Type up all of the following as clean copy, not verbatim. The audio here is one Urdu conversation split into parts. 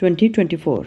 2024।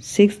6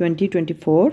2024।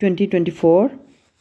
2024।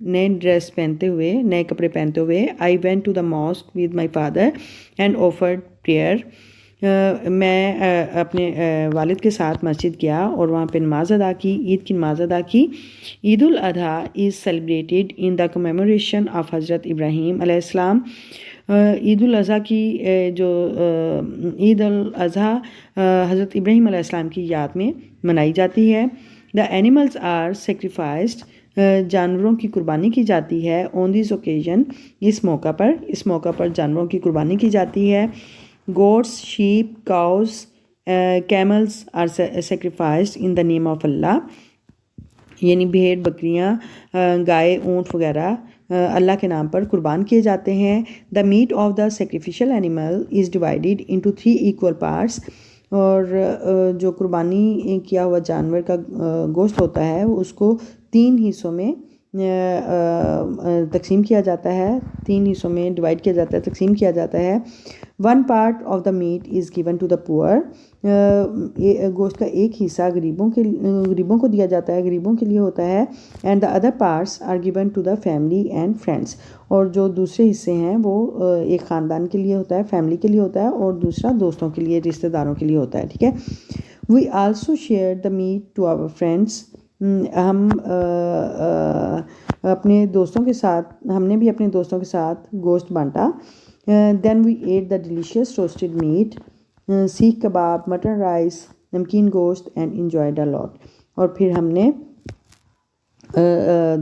نئے ڈریس پہنتے ہوئے, نئے کپڑے پہنتے ہوئے. I went to the mosque with my father and offered prayer. میں اپنے والد کے ساتھ مسجد گیا اور وہاں پہ نماز ادا کی, عید کی نماز ادا کی. عید الاضحیٰ از سیلیبریٹیڈ ان دا کمیموریشن آف حضرت ابراہیم علیہ السلام. عید الاضحیٰ کی جو عید الاضحیٰ حضرت ابراہیم علیہ السلام کی یاد میں منائی جاتی ہے. دا اینیملز آر سیکریفائزڈ, جانوروں کی قربانی کی جاتی ہے. آن دس اوکیزن, اس موقع پر جانوروں کی قربانی کی جاتی ہے. Goats, sheep, cows, camels are sacrificed in the name of Allah, یعنی بھیڑ, بکریاں, گائے, اونٹ وغیرہ اللہ کے نام پر قربان کیے جاتے ہیں. The meat of the sacrificial animal is divided into 3 equal parts, اور جو قربانی کیا ہوا جانور کا گوشت ہوتا ہے اس کو 3 حصوں میں تقسیم کیا جاتا ہے, 3 حصوں میں ڈیوائڈ کیا جاتا ہے, تقسیم کیا جاتا ہے. 1 part of the meat is given to the poor, گوشت کا ایک حصہ غریبوں کو دیا جاتا ہے, غریبوں کے لیے ہوتا ہے. and the other parts are given to the family and friends, اور جو دوسرے حصے ہیں وہ ایک خاندان کے لیے ہوتا ہے, فیملی کے لیے ہوتا ہے, اور دوسرا دوستوں کے لیے, رشتہ داروں کے لیے ہوتا ہے. ٹھیک ہے. we also shared the meat to our friends, ہم اپنے دوستوں کے ساتھ, ہم نے بھی اپنے دوستوں کے ساتھ گوشت بانٹا. then we ate the delicious roasted meat, seekh kebab, mutton rice, نمکین گوشت and enjoyed a lot. اور پھر ہم نے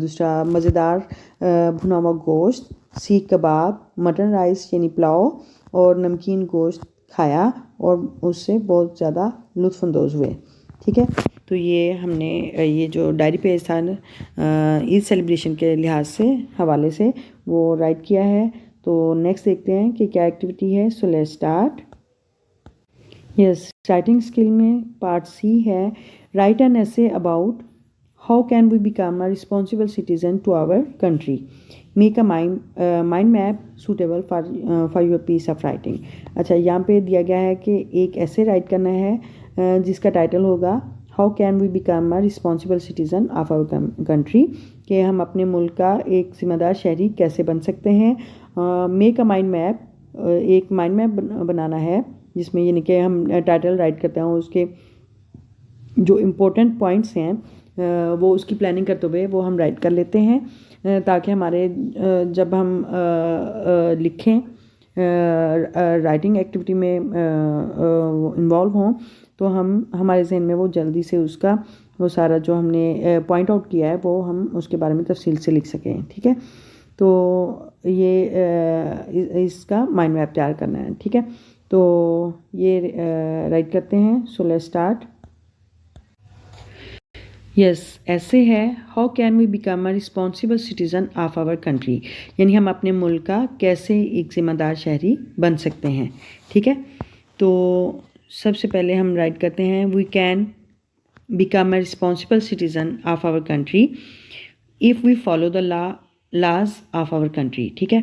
دوسرا مزیدار بھنا ہوا گوشت, سیخ کباب, مٹن رائس یعنی پلاؤ اور نمکین گوشت کھایا, اور اس سے بہت زیادہ لطف اندوز ہوئے. ٹھیک ہے. تو یہ ہم نے یہ جو ڈائری پیج تھا عید سیلیبریشن کے لحاظ سے حوالے سے وہ رائٹ کیا ہے. تو نیکسٹ دیکھتے ہیں کہ کیا ایکٹیویٹی ہے. So let's start. Yes, writing skill میں پارٹ سی ہے, write an essay about how can we become a responsible citizen to our country, make a mind map suitable for your piece of writing. اچھا, یہاں پہ دیا گیا ہے کہ ایک ایسے رائٹ کرنا ہے جس کا ٹائٹل ہوگا how can we become a responsible citizen of our country, کہ ہم اپنے ملک کا ایک ذمہ دار شہری کیسے بن سکتے ہیں. میک اے مائنڈ میپ, ایک مائنڈ میپ بنانا ہے جس میں یعنی کہ ہم ٹائٹل رائٹ کرتے ہیں, اس کے جو امپورٹنٹ پوائنٹس ہیں وہ اس کی پلاننگ کرتے ہوئے وہ ہم رائٹ کر لیتے ہیں, تاکہ ہمارے جب ہم لکھیں رائٹنگ ایکٹیویٹی میں انوالو ہوں تو ہمارے ذہن میں وہ جلدی سے اس کا وہ سارا جو ہم نے پوائنٹ آؤٹ کیا ہے وہ ہم اس کے بارے میں تفصیل سے لکھ سکیں. ٹھیک ہے. تو یہ اس کا مائنڈ میپ تیار کرنا ہے. ٹھیک ہے. تو یہ رائٹ کرتے ہیں. سو لیٹس اسٹارٹ. یس, ایسے ہے how can we become a responsible citizen of our country, یعنی ہم اپنے ملک کا کیسے ایک ذمہ دار شہری بن سکتے ہیں. ٹھیک ہے. تو سب سے پہلے ہم رائٹ کرتے ہیں we can become a responsible citizen of our country if we follow the laws of our country. ٹھیک ہے.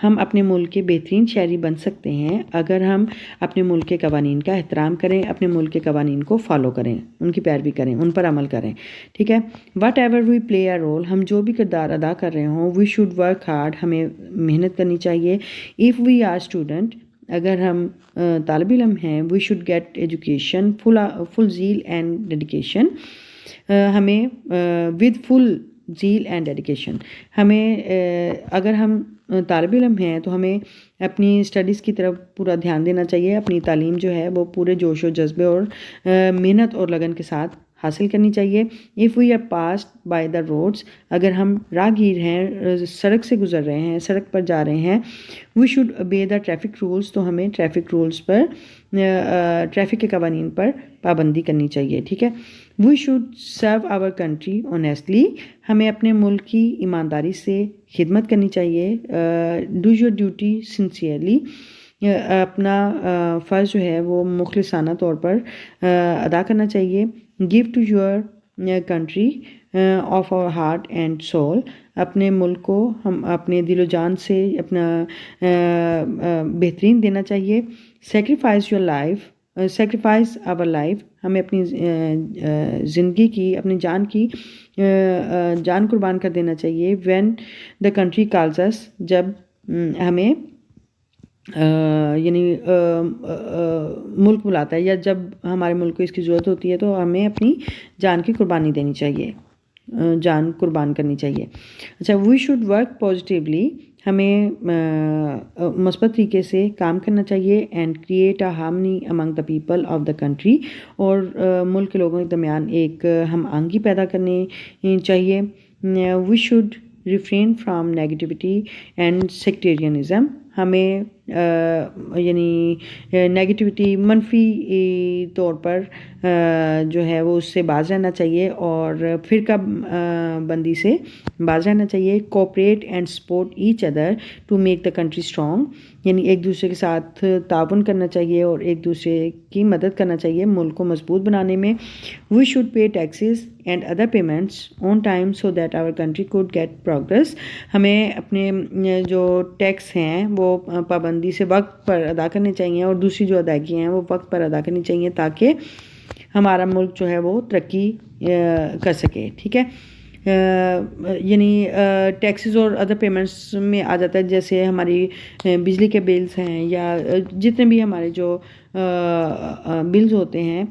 ہم اپنے ملک کے بہترین شہری بن سکتے ہیں اگر ہم اپنے ملک کے قوانین کا احترام کریں, اپنے ملک کے قوانین کو فالو کریں, ان کی پیروی کریں, ان پر عمل کریں. ٹھیک ہے. Whatever we play a role, ہم جو بھی کردار ادا کر رہے ہوں, وی شوڈ ورک ہارڈ, ہمیں محنت کرنی چاہیے. ایف وی آر اسٹوڈنٹ, اگر ہم طالب علم ہیں, we should get education full zeal and dedication, ہمیں with full zeal and dedication, ہمیں اگر ہم طالب علم ہیں تو ہمیں اپنی اسٹڈیز کی طرف پورا دھیان دینا چاہیے, اپنی تعلیم جو ہے وہ پورے جوش و جذبے اور محنت اور لگن کے ساتھ حاصل کرنی چاہیے. If we are passed by the roads, اگر ہم راہگیر ہیں, سڑک سے گزر رہے ہیں, سڑک پر جا رہے ہیں, we should obey the traffic rules, تو ہمیں ٹریفک رولس پر, ٹریفک کے قوانین پر پابندی کرنی چاہیے. ٹھیک ہے. We should serve our country honestly, ہمیں اپنے ملک کی ایمانداری سے خدمت کرنی چاہیے. ڈو یور ڈیوٹی سنسیئرلی, اپنا فرض جو ہے وہ مخلصانہ طور پر ادا کرنا چاہیے. Give to your country of our heart and soul, اپنے ملک کو ہم اپنے دل و جان سے اپنا بہترین دینا چاہیے. Sacrifice your life, sacrifice our life, ہمیں اپنی زندگی کی اپنی جان قربان کر دینا چاہیے when the country calls us، جب ہمیں یعنی ملک بلاتا ہے یا جب ہمارے ملک کو اس کی ضرورت ہوتی ہے تو ہمیں اپنی جان کی قربانی دینی چاہیے، جان قربان کرنی چاہیے۔ اچھا، وی شوڈ ورک پازیٹیولی، ہمیں مثبت طریقے سے کام کرنا چاہیے، and create a harmony Umang the people of the country, اور ملک کے لوگوں کے درمیان ایک ہم آہنگی پیدا کرنی چاہیے۔ We should refrain from negativity and sectarianism, ہمیں یعنی نیگیٹیوٹی منفی طور پر جو ہے وہ اس سے باز رہنا چاہیے، اور فرقہ بندی سے باز رہنا چاہیے۔ Cooperate and support each other to make the country strong, یعنی ایک دوسرے کے ساتھ تعاون کرنا چاہیے اور ایک دوسرے کی مدد کرنا چاہیے ملک کو مضبوط بنانے میں۔ We should pay taxes and other payments on time so that our country could get progress, ہمیں اپنے جو ٹیکس ہیں وہ پابندی سے وقت پر ادا کرنے چاہیے، اور دوسری جو ادائیگیاں ہیں وہ وقت پر ادا کرنی چاہیے تاکہ ہمارا ملک جو ہے وہ ترقی کر سکے، ٹھیک ہے۔ یعنی ٹیکسز اور ادر پیمنٹس میں آ جاتا ہے جیسے ہماری بجلی کے بلز ہیں، یا جتنے بھی ہمارے جو بلز ہوتے ہیں،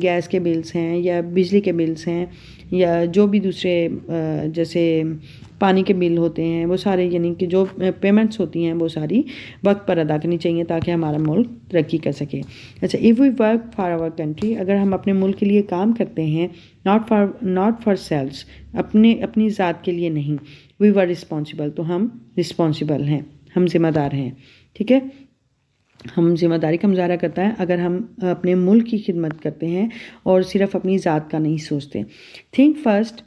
گیس کے بلز ہیں یا بجلی کے بلز ہیں، یا جو بھی دوسرے جیسے پانی کے بل ہوتے ہیں، وہ سارے یعنی کہ جو پیمنٹس ہوتی ہیں وہ ساری وقت پر ادا کرنی چاہیے تاکہ ہمارا ملک ترقی کر سکے۔ اچھا، if we work for our country, اگر ہم اپنے ملک کے لیے کام کرتے ہیں، ناٹ فار سیلس، اپنی ذات کے لیے نہیں، وی ور رسپانسبل، تو ہم رسپانسبل ہیں، ہم ذمہ دار ہیں، ٹھیک ہے۔ ہم ذمہ داری کا مظاہرہ کرتا ہے اگر ہم اپنے ملک کی خدمت کرتے ہیں اور صرف اپنی ذات کا نہیں سوچتے۔ Think first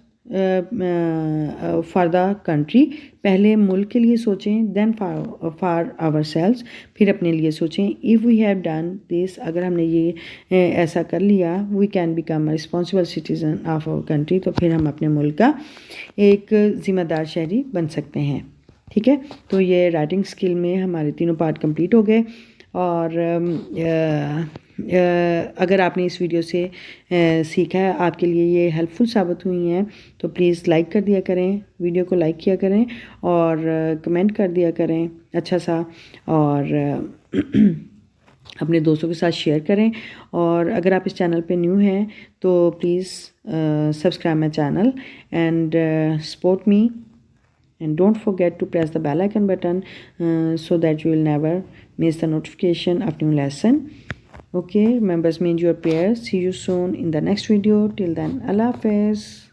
for the country, پہلے ملک کے لیے سوچیں، دین فار آور سیلس، پھر اپنے لیے سوچیں۔ If we have done this, اگر ہم نے یہ ایسا کر لیا، we can become a responsible citizen of our country, تو پھر ہم اپنے ملک کا ایک ذمہ دار شہری بن سکتے ہیں، ٹھیک ہے۔ تو یہ رائٹنگ اسکل میں ہمارے تینوں پارٹ کمپلیٹ ہو گئے، اور اگر آپ نے اس ویڈیو سے سیکھا ہے، آپ کے لیے یہ ہیلپ فل ثابت ہوئی ہیں، تو پلیز لائک کر دیا کریں، ویڈیو کو لائک کیا کریں، اور کمنٹ کر دیا کریں اچھا سا، اور اپنے دوستوں کے ساتھ شیئر کریں۔ اور اگر آپ اس چینل پہ نیو ہیں تو please subscribe my channel and support me, and don't forget to press the bell icon button so that you will never miss the notification of new lesson. Okay, members, mean your prayers. See you soon in the next video. Till then, Allah Hafiz.